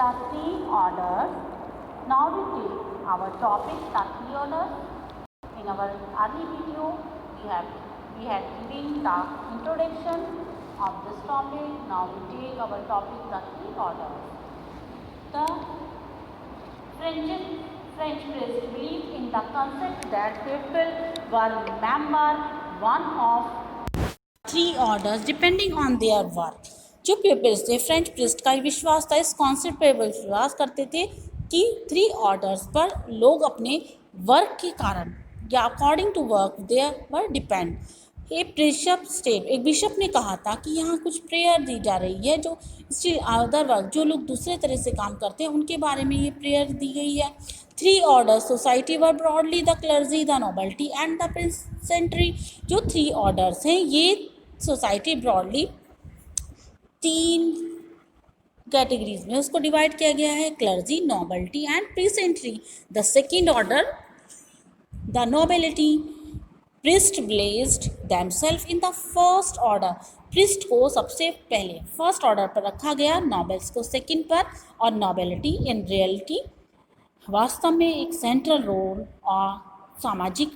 the three orders. Now we take our topic, the three orders. In our early video, we had given the introduction of this topic. Now we take our topic, the three orders. The French priest believed in the concept that people were member one of three orders depending on their work. जो peoples थे, French priest का विश्वास था, इस concept पर विश्वास करते थे कि थ्री ऑर्डर्स पर लोग अपने वर्क के कारण या according to work they were depend. एक बिशप ने कहा था कि यहाँ कुछ प्रेयर दी जा रही है, जो अदर वर्क जो लोग दूसरे तरह से काम करते हैं उनके बारे में ये प्रेयर दी गई है. Three orders society were broadly the clergy, the nobility and the peasantry. जो थ्री ऑर्डर्स हैं ये सोसाइटी ब्रॉडली तीन कैटेगरीज में उसको डिवाइड किया गया है, clergy, nobility and peasantry. The second order, the nobility, priest blessed themselves in the first order. Priest को सबसे पहले फर्स्ट ऑर्डर पर रखा गया, नोबल्स को सेकंड पर, और नोबिलिटी इन रियलिटी वास्तव में एक सेंट्रल रोल और सामाजिक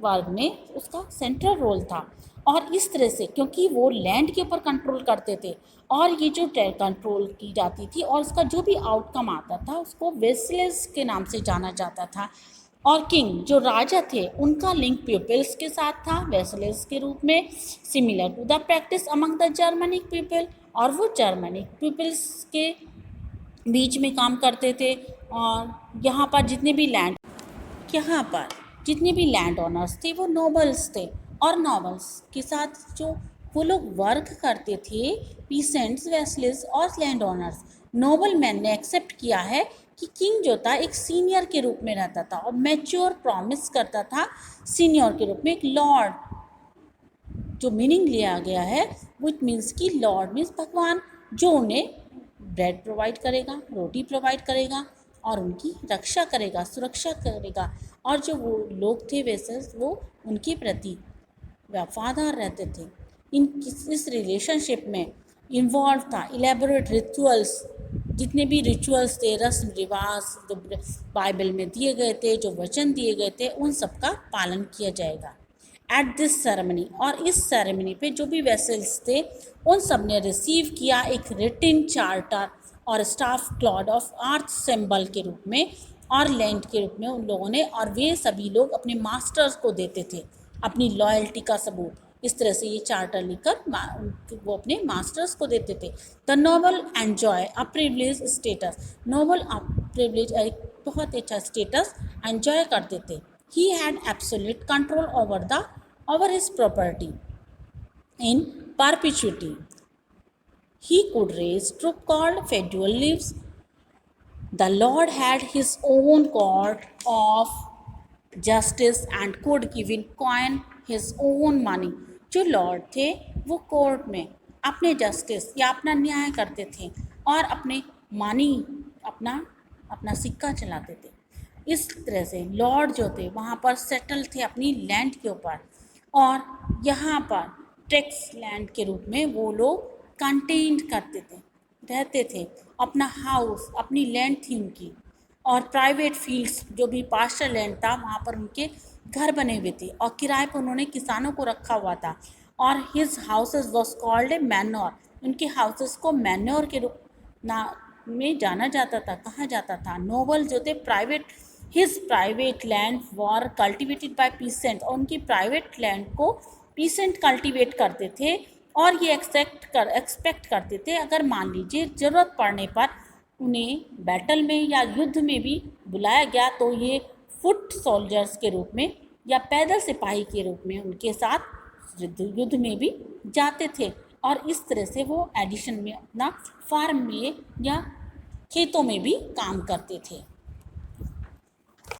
वर्ग में उसका सेंट्रल रोल था. और इस तरह से क्योंकि वो लैंड के ऊपर कंट्रोल करते थे और ये जो कंट्रोल की जाती थी और उसका जो भी आउटकम आता था उसको वेसलेस के नाम से जाना जाता था. और किंग जो राजा थे उनका लिंक पीपल्स के साथ था वेसलेस के रूप में, similar to the practice among the Germanic people. और वो जर्मनिक पीपल्स के बीच में काम करते थे. और यहाँ पर जितने भी लैंड ओनर्स थे वो नोबल्स थे. और नोबल्स के साथ जो वो लोग वर्क करते थे, पीसेंट्स, वेसलेस और लैंड ओनर्स. नोबल मैन ने एक्सेप्ट किया है कि किंग जो था एक सीनियर के रूप में रहता था और मैच्योर प्रॉमिस करता था सीनियर के रूप में. एक लॉर्ड जो मीनिंग लिया गया है विच मीन्स कि लॉर्ड मीन्स भगवान, जो उन्हें ब्रेड प्रोवाइड करेगा, रोटी प्रोवाइड करेगा और उनकी रक्षा करेगा, सुरक्षा करेगा. और जो वो लोग थे वैसे वो उनके प्रति वफादार रहते थे. इस रिलेशनशिप में इन्वॉल्व था इलेबोरेट रिचुअल्स. जितने भी रिचुअल्स थे, रस्म रिवाज जो बाइबल में दिए गए थे, जो वचन दिए गए थे, उन सब का पालन किया जाएगा एट दिस सेरेमनी. और इस सेरेमनी पे जो भी वेसल्स थे उन सब ने रिसीव किया एक रिटन चार्टर और staff Claude of earth symbol के रूप में और लैंड के रूप में उन लोगों ने. और वे सभी लोग अपने मास्टर्स को देते थे अपनी लॉयल्टी का सबूत. इस तरह से ये चार्टर लिखकर वो अपने मास्टर्स को देते थे. The noble enjoy a privilege status. Noble privilege एक बहुत अच्छा स्टेटस एन्जॉय करते थे. He had absolute control over his property in perpetuity. He could raise troop called feudal levies. The lord had his own court of justice and could given coin his own money. जो lord थे वो court में अपने justice या अपना न्याय करते थे और अपने मनी अपना सिक्का चलाते थे. इस तरह से लॉर्ड जो थे वहाँ पर सेटल थे अपनी लैंड के ऊपर. और यहाँ पर टैक्स लैंड के रूप में वो लोग कंटेन्ड रहते थे. अपना हाउस अपनी लैंड थी उनकी. और प्राइवेट फील्ड्स जो भी पास्चर लैंड था वहाँ पर उनके घर बने हुए थे और किराए पर उन्होंने किसानों को रखा हुआ था. और his houses was called a manure. उनके हाउसेस को मैन्योर के रूप में जाना जाता था, कहा जाता था. नोबल जो थे his private land were cultivated by pheasant. और उनकी प्राइवेट लैंड को पीसेंट कल्टिवेट करते थे. और ये एक्सपेक्ट करते थे अगर मान लीजिए ज़रूरत पड़ने पर उन्हें बैटल में या युद्ध में भी बुलाया गया तो ये फुट सोल्जर्स के रूप में या पैदल सिपाही के रूप में उनके साथ युद्ध में भी जाते थे. और इस तरह से वो एडिशन में अपना फार्म में या खेतों में भी काम करते थे.